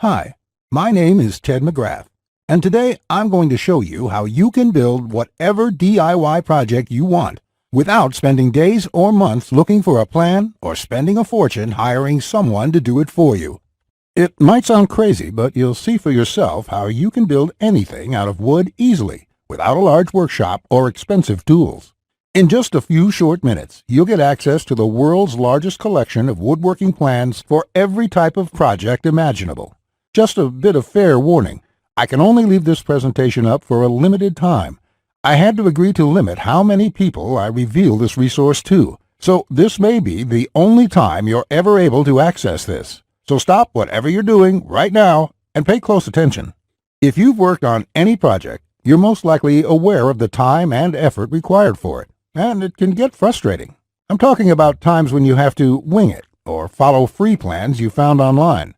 Hi, my name is Ted McGrath, and today I'm going to show you how you can build whatever DIY project you want without spending days or months looking for a plan or spending a fortune hiring someone to do it for you. It might sound crazy, but you'll see for yourself how you can build anything out of wood easily without a large workshop or expensive tools. In just a few short minutes, you'll get access to the world's largest collection of woodworking plans for every type of project imaginable. Just a bit of fair warning, I can only leave this presentation up for a limited time. I had to agree to limit how many people I reveal this resource to, so this may be the only time you're ever able to access this. So stop whatever you're doing right now and pay close attention. If you've worked on any project, you're most likely aware of the time and effort required for it, and it can get frustrating. I'm talking about times when you have to wing it or follow free plans you found online.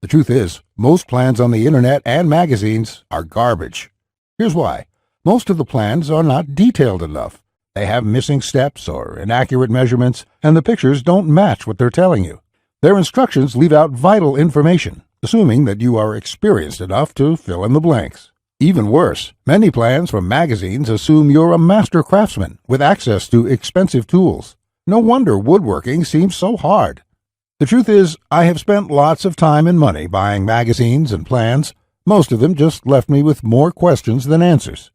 The truth is, most plans on the internet and magazines are garbage. Here's why. Most of the plans are not detailed enough. They have missing steps or inaccurate measurements, and the pictures don't match what they're telling you. Their instructions leave out vital information, assuming that you are experienced enough to fill in the blanks. Even worse, many plans from magazines assume you're a master craftsman with access to expensive tools. No wonder woodworking seems so hard. The truth is, I have spent lots of time and money buying magazines and plans. Most of them just left me with more questions than answers.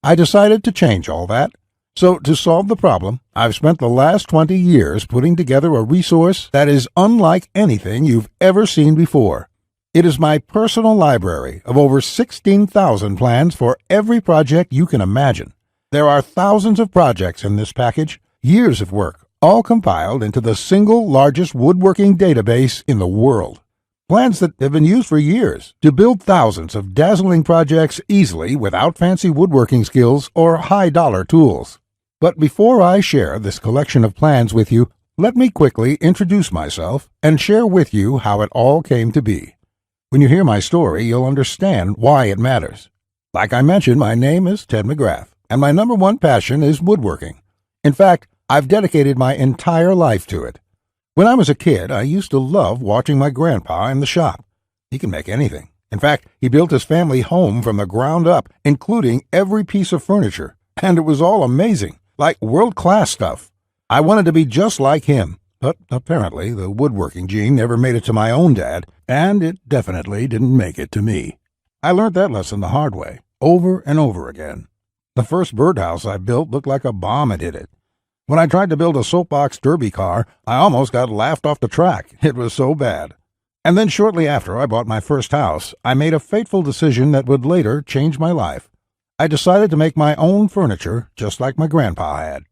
I decided to change all that. So to solve the problem, I've spent the last 20 years putting together a resource that is unlike anything you've ever seen before. It is my personal library of over 16,000 plans for every project you can imagine. There are thousands of projects in this package, years of work, all compiled into the single largest woodworking database in the world. Plans that have been used for years to build thousands of dazzling projects easily without fancy woodworking skills or high-dollar tools. But before I share this collection of plans with you, let me quickly introduce myself and share with you how it all came to be. When you hear my story, you'll understand why it matters. Like I mentioned, my name is Ted McGrath, and my number one passion is woodworking. In fact, I've dedicated my entire life to it. When I was a kid, I used to love watching my grandpa in the shop. He can make anything. In fact, he built his family home from the ground up, including every piece of furniture, and it was all amazing, like world-class stuff. I wanted to be just like him, but apparently the woodworking gene never made it to my own dad, and it definitely didn't make it to me. I learned that lesson the hard way, over and over again. The first birdhouse I built looked like a bomb had hit it. When I tried to build a soapbox derby car, I almost got laughed off the track. It was so bad. And then shortly after I bought my first house, I made a fateful decision that would later change my life. I decided to make my own furniture just like my grandpa had.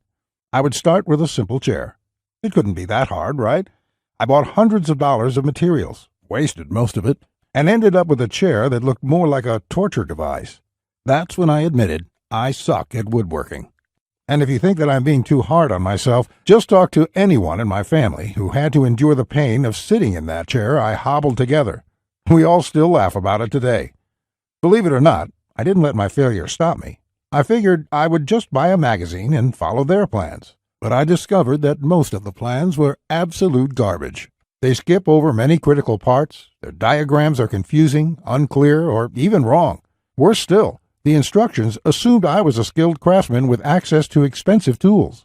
I would start with a simple chair. It couldn't be that hard, right? I bought hundreds of dollars of materials, wasted most of it, and ended up with a chair that looked more like a torture device. That's when I admitted I suck at woodworking. And if you think that I'm being too hard on myself, just talk to anyone in my family who had to endure the pain of sitting in that chair I hobbled together. We all still laugh about it today. Believe it or not, I didn't let my failure stop me. I figured I would just buy a magazine and follow their plans. But I discovered that most of the plans were absolute garbage. They skip over many critical parts, their diagrams are confusing, unclear, or even wrong. Worse still, the instructions assumed I was a skilled craftsman with access to expensive tools.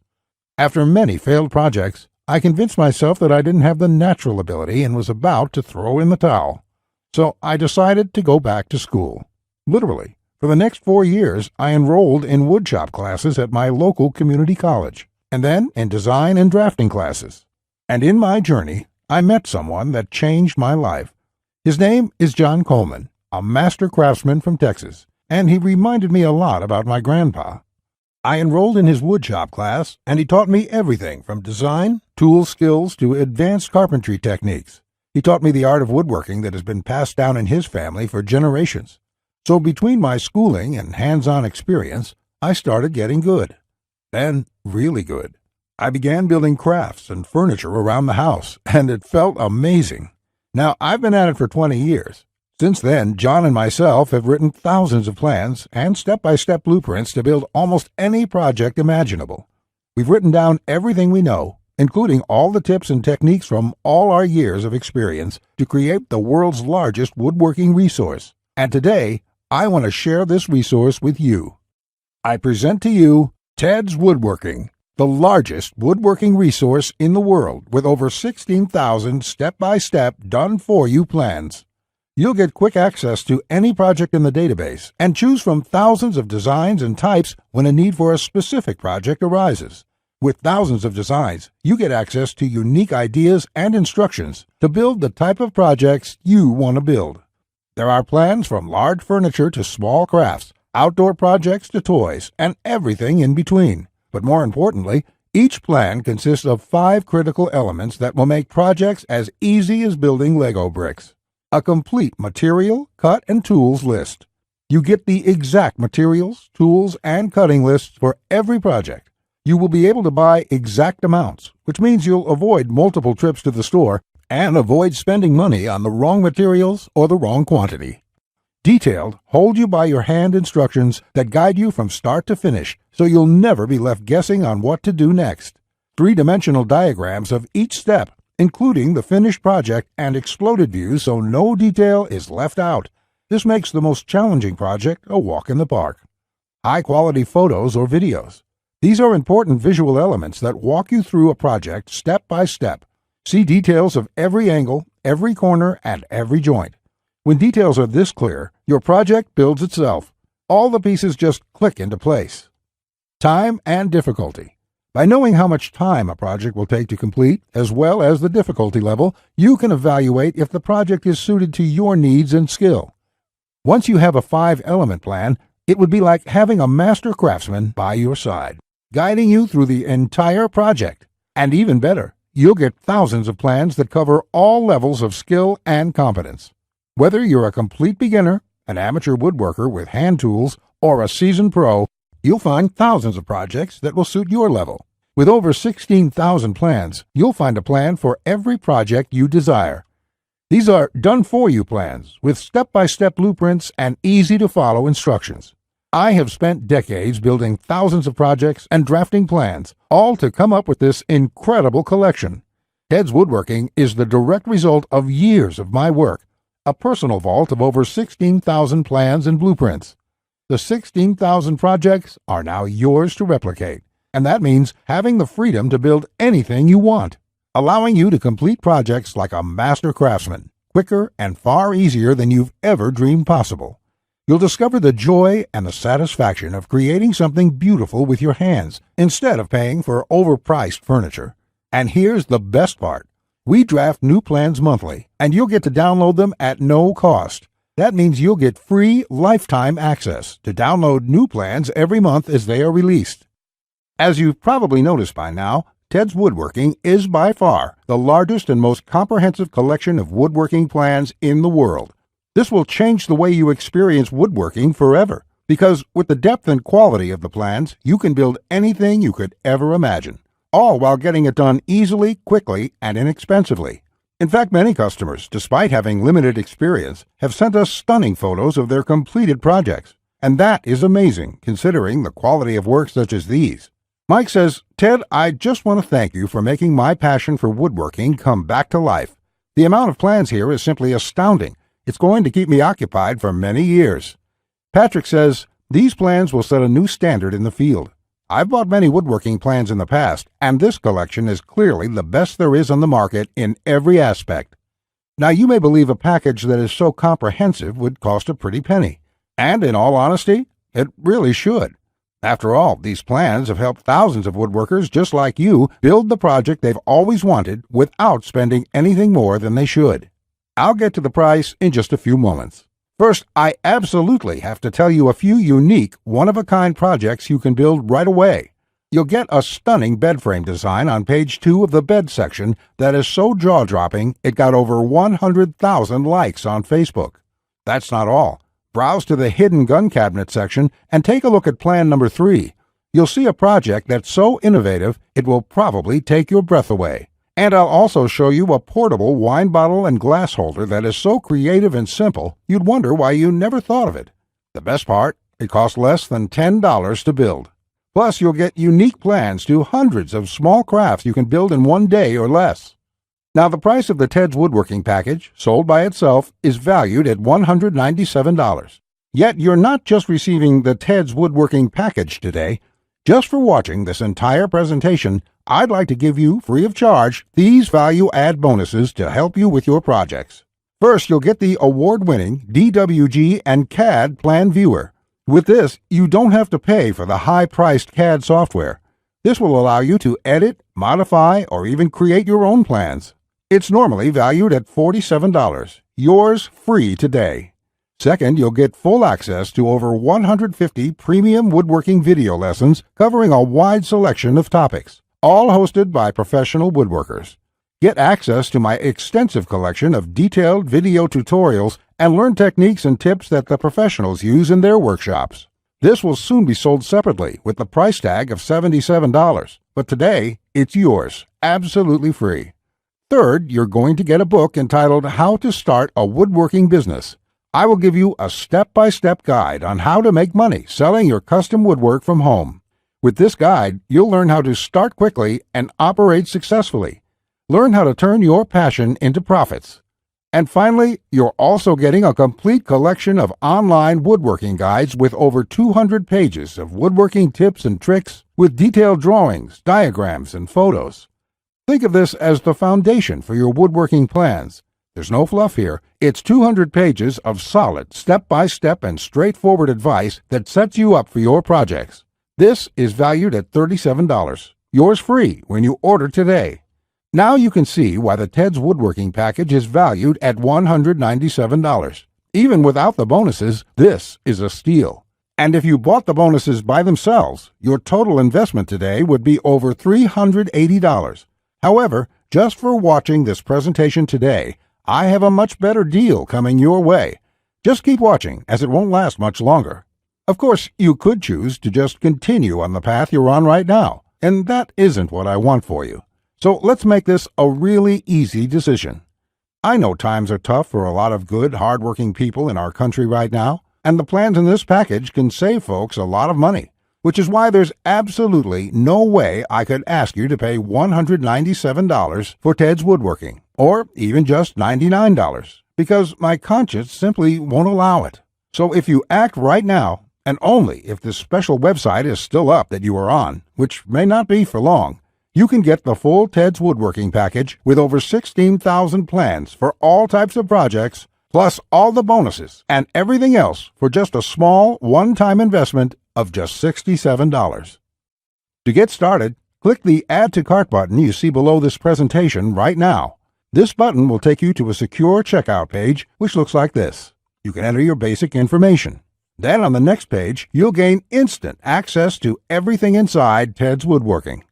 After many failed projects, I convinced myself that I didn't have the natural ability and was about to throw in the towel. So I decided to go back to school. Literally, for the next 4 years, I enrolled in woodshop classes at my local community college, and then in design and drafting classes. And in my journey, I met someone that changed my life. His name is John Coleman, a master craftsman from Texas, and he reminded me a lot about my grandpa. I enrolled in his woodshop class, and he taught me everything from design, tool skills, to advanced carpentry techniques. He taught me the art of woodworking that has been passed down in his family for generations. So between my schooling and hands-on experience, I started getting good. Then, really good. I began building crafts and furniture around the house, and it felt amazing. Now, I've been at it for 20 years. Since then, John and myself have written thousands of plans and step-by-step blueprints to build almost any project imaginable. We've written down everything we know, including all the tips and techniques from all our years of experience to create the world's largest woodworking resource. And today, I want to share this resource with you. I present to you Ted's Woodworking, the largest woodworking resource in the world with over 16,000 step-by-step done-for-you plans. You'll get quick access to any project in the database and choose from thousands of designs and types when a need for a specific project arises. With thousands of designs, you get access to unique ideas and instructions to build the type of projects you want to build. There are plans from large furniture to small crafts, outdoor projects to toys, and everything in between. But more importantly, each plan consists of 5 critical elements that will make projects as easy as building Lego bricks. A complete material, cut, and tools list. You get the exact materials, tools, and cutting lists for every project. You will be able to buy exact amounts, which means you'll avoid multiple trips to the store and avoid spending money on the wrong materials or the wrong quantity. Detailed, hold-you-by-your-hand instructions that guide you from start to finish, so you'll never be left guessing on what to do next. 3-dimensional diagrams of each step, including the finished project and exploded views so no detail is left out. This makes the most challenging project a walk in the park. High-quality photos or videos. These are important visual elements that walk you through a project step by step. See details of every angle, every corner, and every joint. When details are this clear, your project builds itself. All the pieces just click into place. Time and difficulty. By knowing how much time a project will take to complete, as well as the difficulty level, you can evaluate if the project is suited to your needs and skill. Once you have a 5-element plan, it would be like having a master craftsman by your side, guiding you through the entire project. And even better, you'll get thousands of plans that cover all levels of skill and competence. Whether you're a complete beginner, an amateur woodworker with hand tools, or a seasoned pro, you'll find thousands of projects that will suit your level. With over 16,000 plans, you'll find a plan for every project you desire. These are done-for-you plans with step-by-step blueprints and easy-to-follow instructions. I have spent decades building thousands of projects and drafting plans, all to come up with this incredible collection. Ted's Woodworking is the direct result of years of my work, a personal vault of over 16,000 plans and blueprints. The 16,000 projects are now yours to replicate, and that means having the freedom to build anything you want, allowing you to complete projects like a master craftsman, quicker and far easier than you've ever dreamed possible. You'll discover the joy and the satisfaction of creating something beautiful with your hands instead of paying for overpriced furniture. And here's the best part. We draft new plans monthly, and you'll get to download them at no cost. That means you'll get free lifetime access to download new plans every month as they are released. As you've probably noticed by now, Ted's Woodworking is by far the largest and most comprehensive collection of woodworking plans in the world. This will change the way you experience woodworking forever, because with the depth and quality of the plans, you can build anything you could ever imagine, all while getting it done easily, quickly, and inexpensively. In fact, many customers, despite having limited experience, have sent us stunning photos of their completed projects. And that is amazing, considering the quality of work such as these. Mike says, "Ted, I just want to thank you for making my passion for woodworking come back to life. The amount of plans here is simply astounding. It's going to keep me occupied for many years." Patrick says, "These plans will set a new standard in the field. I've bought many woodworking plans in the past, and this collection is clearly the best there is on the market in every aspect." Now, you may believe a package that is so comprehensive would cost a pretty penny. And in all honesty, it really should. After all, these plans have helped thousands of woodworkers just like you build the project they've always wanted without spending anything more than they should. I'll get to the price in just a few moments. First, I absolutely have to tell you a few unique, one-of-a-kind projects you can build right away. You'll get a stunning bed frame design on page 2 of the bed section that is so jaw-dropping it got over 100,000 likes on Facebook. That's not all. Browse to the hidden gun cabinet section and take a look at plan number 3. You'll see a project that's so innovative it will probably take your breath away. And I'll also show you a portable wine bottle and glass holder that is so creative and simple you'd wonder why you never thought of it. The best part, it costs less than $10 to build. Plus, you'll get unique plans to hundreds of small crafts you can build in one day or less. Now, the price of the Ted's Woodworking package, sold by itself, is valued at $197. Yet, you're not just receiving the Ted's Woodworking package today. Just for watching this entire presentation, I'd like to give you, free of charge, these value-add bonuses to help you with your projects. First, you'll get the award-winning DWG and CAD Plan Viewer. With this, you don't have to pay for the high-priced CAD software. This will allow you to edit, modify, or even create your own plans. It's normally valued at $47. Yours free today. Second, you'll get full access to over 150 premium woodworking video lessons covering a wide selection of topics, all hosted by professional woodworkers. Get access to my extensive collection of detailed video tutorials and learn techniques and tips that the professionals use in their workshops. This will soon be sold separately with the price tag of $77, but today it's yours, absolutely free. Third, you're going to get a book entitled How to Start a Woodworking Business. I will give you a step-by-step guide on how to make money selling your custom woodwork from home. With this guide, you'll learn how to start quickly and operate successfully. Learn how to turn your passion into profits. And finally, you're also getting a complete collection of online woodworking guides with over 200 pages of woodworking tips and tricks with detailed drawings, diagrams, and photos. Think of this as the foundation for your woodworking plans. There's no fluff here. It's 200 pages of solid, step-by-step and straightforward advice that sets you up for your projects. This is valued at $37. Yours free when you order today. Now you can see why the Ted's Woodworking package is valued at $197. Even without the bonuses, this is a steal. And if you bought the bonuses by themselves, your total investment today would be over $380. However, just for watching this presentation today, I have a much better deal coming your way. Just keep watching, as it won't last much longer. Of course, you could choose to just continue on the path you're on right now, and that isn't what I want for you. So let's make this a really easy decision. I know times are tough for a lot of good, hard-working people in our country right now, and the plans in this package can save folks a lot of money, which is why there's absolutely no way I could ask you to pay $197 for Ted's Woodworking, or even just $99, because my conscience simply won't allow it. So if you act right now, and only if this special website is still up that you are on, which may not be for long, you can get the full Ted's Woodworking package with over 16,000 plans for all types of projects, plus all the bonuses and everything else for just a small one-time investment of just $67. To get started, click the Add to Cart button you see below this presentation right now. This button will take you to a secure checkout page, which looks like this. You can enter your basic information. Then on the next page, you'll gain instant access to everything inside Ted's Woodworking.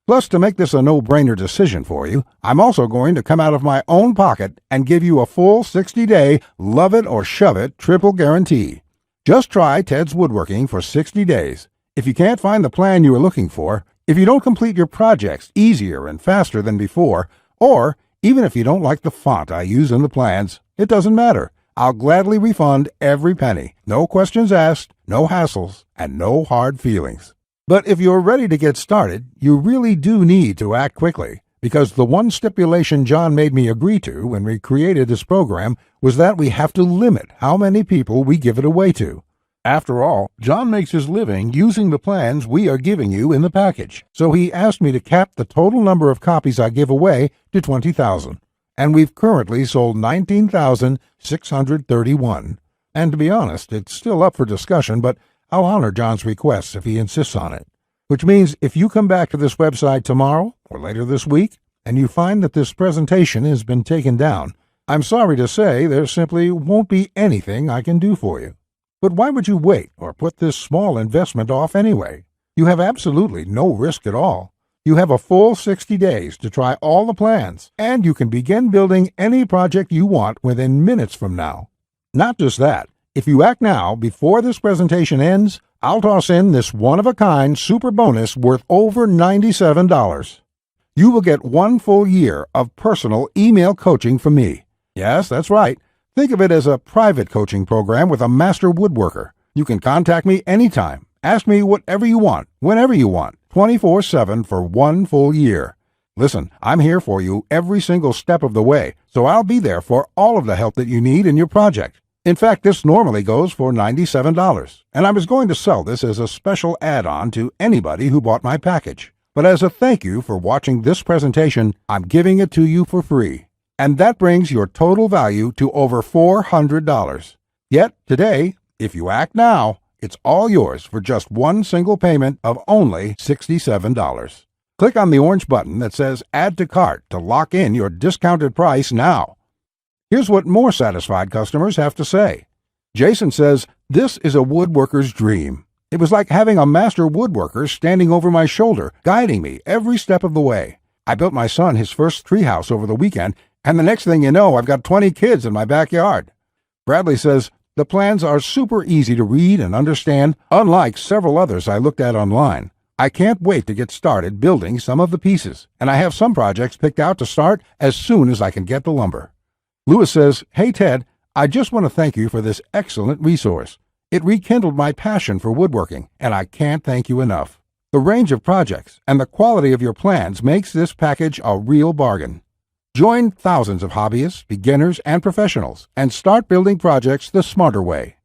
Plus, to make this a no-brainer decision for you, I'm also going to come out of my own pocket and give you a full 60-day love it or shove it triple guarantee. Just try Ted's Woodworking for 60 days. If you can't find the plan you are looking for, if you don't complete your projects easier and faster than before, or even if you don't like the font I use in the plans, it doesn't matter. I'll gladly refund every penny. No questions asked, no hassles, and no hard feelings. But if you're ready to get started, you really do need to act quickly, because the one stipulation John made me agree to when we created this program was that we have to limit how many people we give it away to. After all, John makes his living using the plans we are giving you in the package, so he asked me to cap the total number of copies I give away to 20,000. And we've currently sold 19,631. And to be honest, it's still up for discussion, but I'll honor John's request if he insists on it. Which means if you come back to this website tomorrow or later this week and you find that this presentation has been taken down, I'm sorry to say there simply won't be anything I can do for you. But why would you wait or put this small investment off anyway? You have absolutely no risk at all. You have a full 60 days to try all the plans, and you can begin building any project you want within minutes from now. Not just that, if you act now before this presentation ends, I'll toss in this one-of-a-kind super bonus worth over $97. You will get 1 full year of personal email coaching from me. Yes, that's right. Think of it as a private coaching program with a master woodworker. You can contact me anytime, Ask me whatever you want, whenever you want, 24/7 for 1 full year. Listen, I'm here for you every single step of the way, so I'll be there for all of the help that you need in your project. In fact, this normally goes for $97, and I was going to sell this as a special add-on to anybody who bought my package. But as a thank you for watching this presentation, I'm giving it to you for free. And that brings your total value to over $400. Yet, today, if you act now, it's all yours for just one single payment of only $67. Click on the orange button that says Add to Cart to lock in your discounted price now. Here's what more satisfied customers have to say. Jason says, "This is a woodworker's dream. It was like having a master woodworker standing over my shoulder, guiding me every step of the way. I built my son his first treehouse over the weekend, and the next thing you know, I've got 20 kids in my backyard." Bradley says, "The plans are super easy to read and understand, unlike several others I looked at online. I can't wait to get started building some of the pieces, and I have some projects picked out to start as soon as I can get the lumber." Lewis says, "Hey Ted, I just want to thank you for this excellent resource. It rekindled my passion for woodworking, and I can't thank you enough. The range of projects and the quality of your plans makes this package a real bargain. Join thousands of hobbyists, beginners, and professionals, and start building projects the smarter way.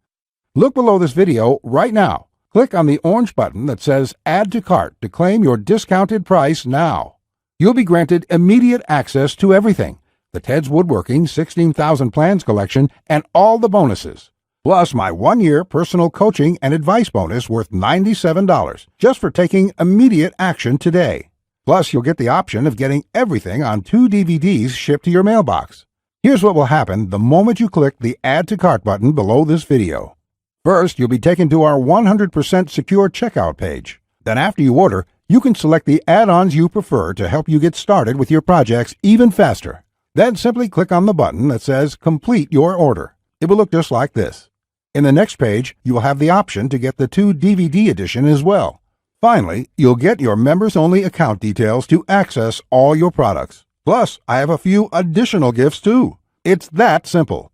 Look below this video right now. Click on the orange button that says Add to Cart to claim your discounted price now. You'll be granted immediate access to everything: the Ted's Woodworking 16,000 Plans collection and all the bonuses, plus my 1-year personal coaching and advice bonus worth $97 just for taking immediate action today. Plus, you'll get the option of getting everything on 2 DVDs shipped to your mailbox. Here's what will happen the moment you click the Add to Cart button below this video. First, you'll be taken to our 100% secure checkout page. Then after you order, you can select the add-ons you prefer to help you get started with your projects even faster. Then simply click on the button that says Complete Your Order. It will look just like this. In the next page, you will have the option to get the 2 DVD edition as well. Finally, you'll get your members-only account details to access all your products. Plus, I have a few additional gifts too. It's that simple.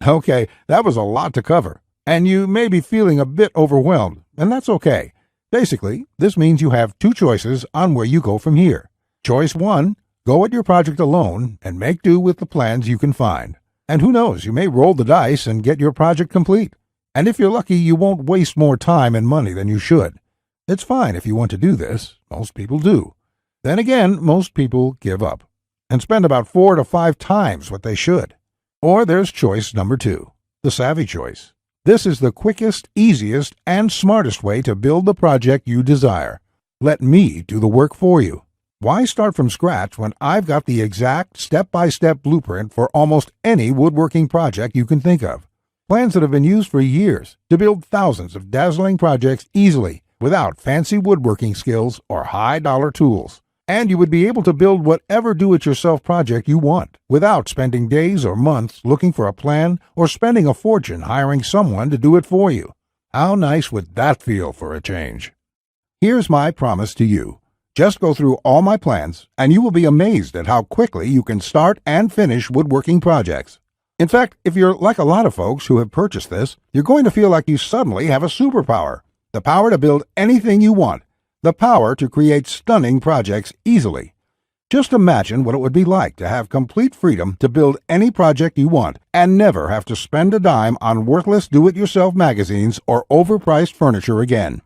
Okay, that was a lot to cover, and you may be feeling a bit overwhelmed, and that's okay. Basically, this means you have 2 choices on where you go from here. Choice 1, go at your project alone and make do with the plans you can find. And who knows, you may roll the dice and get your project complete. And if you're lucky, you won't waste more time and money than you should. It's fine if you want to do this. Most people do. Then again, most people give up and spend about 4 to 5 times what they should. Or there's choice number 2, the savvy choice. This is the quickest, easiest, and smartest way to build the project you desire. Let me do the work for you. Why start from scratch when I've got the exact step-by-step blueprint for almost any woodworking project you can think of? Plans that have been used for years to build thousands of dazzling projects easily without fancy woodworking skills or high-dollar tools. And you would be able to build whatever do-it-yourself project you want without spending days or months looking for a plan or spending a fortune hiring someone to do it for you. How nice would that feel for a change? Here's my promise to you. Just go through all my plans, and you will be amazed at how quickly you can start and finish woodworking projects. In fact, if you're like a lot of folks who have purchased this, you're going to feel like you suddenly have a superpower. The power to build anything you want. The power to create stunning projects easily. Just imagine what it would be like to have complete freedom to build any project you want and never have to spend a dime on worthless do-it-yourself magazines or overpriced furniture again.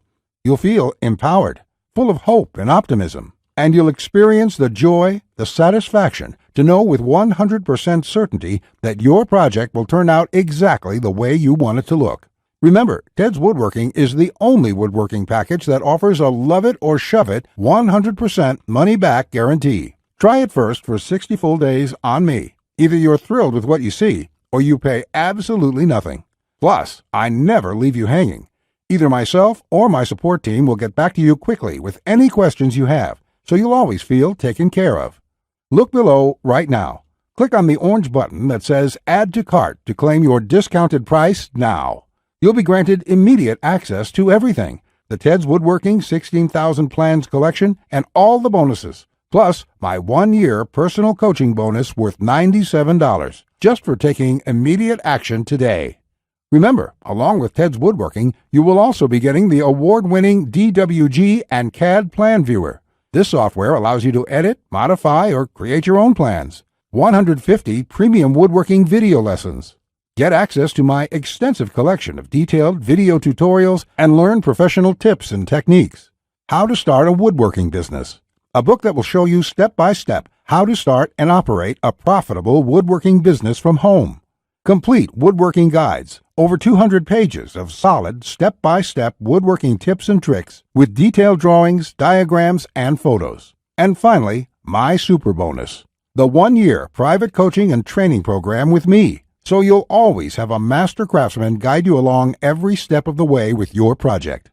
You'll feel empowered, full of hope and optimism, and you'll experience the joy, the satisfaction to know with 100% certainty that your project will turn out exactly the way you want it to look. Remember, Ted's Woodworking is the only woodworking package that offers a love it or shove it 100% money-back guarantee. Try it first for 60 full days on me. Either you're thrilled with what you see, or you pay absolutely nothing. Plus, I never leave you hanging. Either myself or my support team will get back to you quickly with any questions you have, so you'll always feel taken care of. Look below right now. Click on the orange button that says Add to Cart to claim your discounted price now. You'll be granted immediate access to everything: the Ted's Woodworking 16,000 Plans collection and all the bonuses, plus my 1-year personal coaching bonus worth $97 just for taking immediate action today. Remember, along with Ted's Woodworking, you will also be getting the award-winning DWG and CAD Plan Viewer. This software allows you to edit, modify, or create your own plans. 150 premium woodworking video lessons. Get access to my extensive collection of detailed video tutorials and learn professional tips and techniques. How to Start a Woodworking Business. A book that will show you step-by-step how to start and operate a profitable woodworking business from home. Complete woodworking guides, over 200 pages of solid step-by-step woodworking tips and tricks with detailed drawings, diagrams, and photos. And finally, my super bonus, the 1-year private coaching and training program with me, so you'll always have a master craftsman guide you along every step of the way with your project.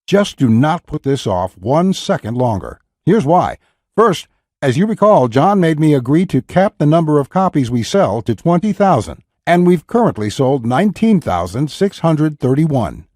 Just do not put this off 1 second longer. Here's why. First, as you recall, John made me agree to cap the number of copies we sell to 20,000, and we've currently sold 19,631.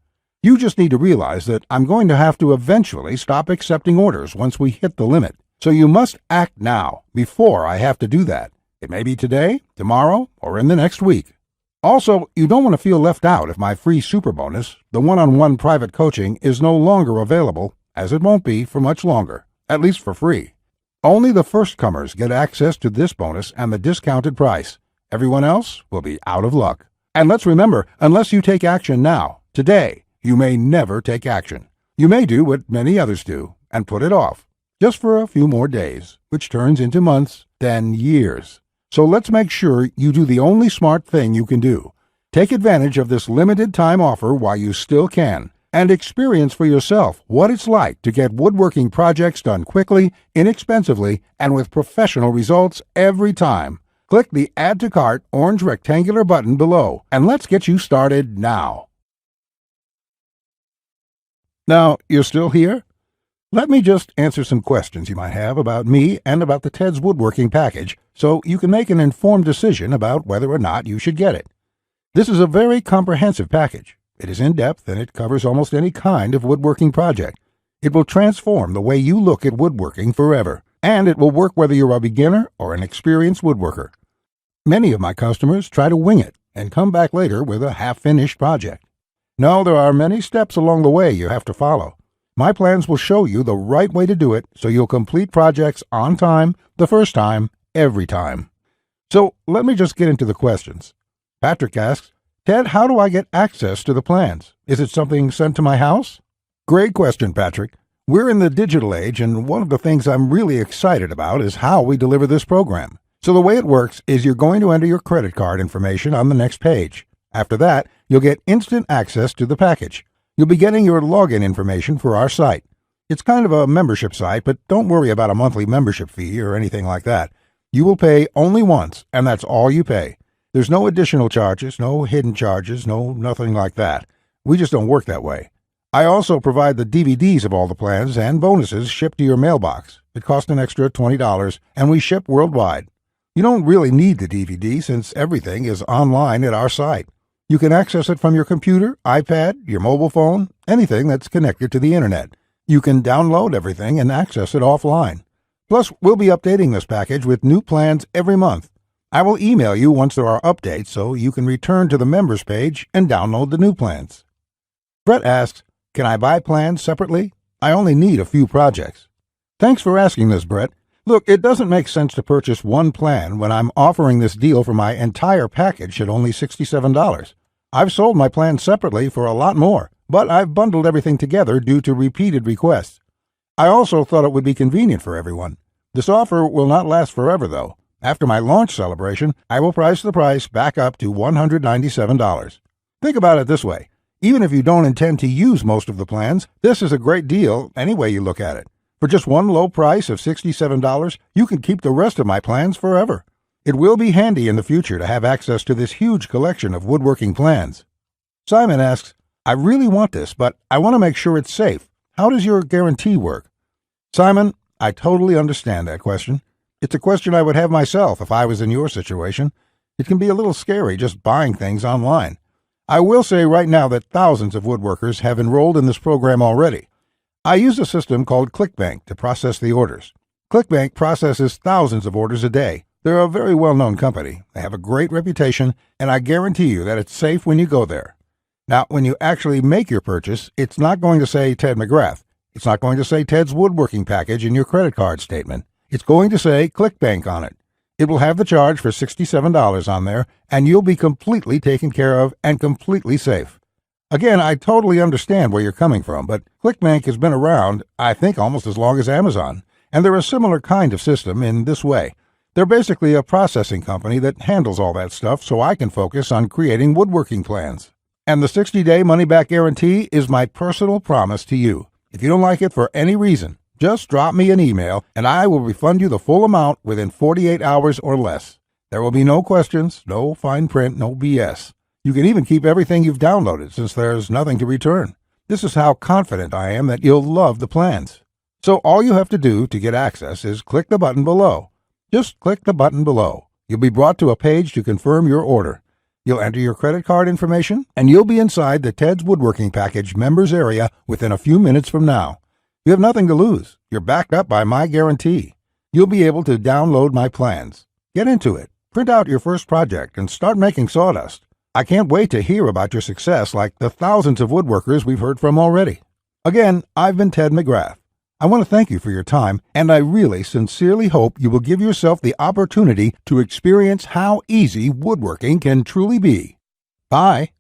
You just need to realize that I'm going to have to eventually stop accepting orders once we hit the limit, so you must act now before I have to do that. It may be today, tomorrow, or in the next week. Also, you don't want to feel left out if my free super bonus, the one-on-one private coaching, is no longer available, as it won't be for much longer, at least for free. Only the first comers get access to this bonus and the discounted price. Everyone else will be out of luck. And let's remember, unless you take action now, today, you may never take action. You may do what many others do and put it off, just for a few more days, which turns into months, then years. So let's make sure you do the only smart thing you can do. Take advantage of this limited time offer while you still can, and experience for yourself what it's like to get woodworking projects done quickly, inexpensively, and with professional results every time. Click the Add to Cart orange rectangular button below, and let's get you started now. Now, you're still here? Let me just answer some questions you might have about me and about the Ted's Woodworking package, so you can make an informed decision about whether or not you should get it. This is a very comprehensive package. It is in-depth and it covers almost any kind of woodworking project. It will transform the way you look at woodworking forever, and it will work whether you're a beginner or an experienced woodworker. Many of my customers try to wing it and come back later with a half-finished project. No, there are many steps along the way you have to follow. My plans will show you the right way to do it so you'll complete projects on time, the first time, every time. So let me just get into the questions. Patrick asks, Ted, how do I get access to the plans? Is it something sent to my house? Great question, Patrick. We're in the digital age, and one of the things I'm really excited about is how we deliver this program. So the way it works is you're going to enter your credit card information on the next page. After that, you'll get instant access to the package. You'll be getting your login information for our site. It's kind of a membership site, but don't worry about a monthly membership fee or anything like that. You will pay only once, and that's all you pay. There's no additional charges, no hidden charges, nothing like that. We just don't work that way. I also provide the DVDs of all the plans and bonuses shipped to your mailbox. It costs an extra $20, and we ship worldwide. You don't really need the DVD since everything is online at our site. You can access it from your computer, iPad, your mobile phone, anything that's connected to the internet. You can download everything and access it offline. Plus, we'll be updating this package with new plans every month. I will email you once there are updates so you can return to the members page and download the new plans. Brett asks, can I buy plans separately? I only need a few projects. Thanks for asking this, Brett. Look, it doesn't make sense to purchase one plan when I'm offering this deal for my entire package at only $67. I've sold my plans separately for a lot more, but I've bundled everything together due to repeated requests. I also thought it would be convenient for everyone. This offer will not last forever, though. After my launch celebration, I will price the price back up to $197. Think about it this way. Even if you don't intend to use most of the plans, this is a great deal any way you look at it. For just one low price of $67, you can keep the rest of my plans forever. It will be handy in the future to have access to this huge collection of woodworking plans. Simon asks, I really want this, but I want to make sure it's safe. How does your guarantee work? Simon, I totally understand that question. It's a question I would have myself if I was in your situation. It can be a little scary just buying things online. I will say right now that thousands of woodworkers have enrolled in this program already. I use a system called ClickBank to process the orders. ClickBank processes thousands of orders a day. They're a very well-known company. They have a great reputation, and I guarantee you that it's safe when you go there. Now, when you actually make your purchase, it's not going to say Ted McGrath. It's not going to say Ted's Woodworking package in your credit card statement. It's going to say ClickBank on it. It will have the charge for $67 on there, and you'll be completely taken care of and completely safe. Again, I totally understand where you're coming from, but ClickBank has been around, I think, almost as long as Amazon, and they're a similar kind of system in this way. They're basically a processing company that handles all that stuff so I can focus on creating woodworking plans. And the 60-day money-back guarantee is my personal promise to you. If you don't like it for any reason, just drop me an email and I will refund you the full amount within 48 hours or less. There will be no questions, no fine print, no BS. You can even keep everything you've downloaded since there's nothing to return. This is how confident I am that you'll love the plans. So all you have to do to get access is click the button below. Just click the button below. You'll be brought to a page to confirm your order. You'll enter your credit card information, and you'll be inside the Ted's Woodworking Package members area within a few minutes from now. You have nothing to lose. You're backed up by my guarantee. You'll be able to download my plans. Get into it. Print out your first project and start making sawdust. I can't wait to hear about your success like the thousands of woodworkers we've heard from already. Again, I've been Ted McGrath. I want to thank you for your time, and I really sincerely hope you will give yourself the opportunity to experience how easy woodworking can truly be. Bye.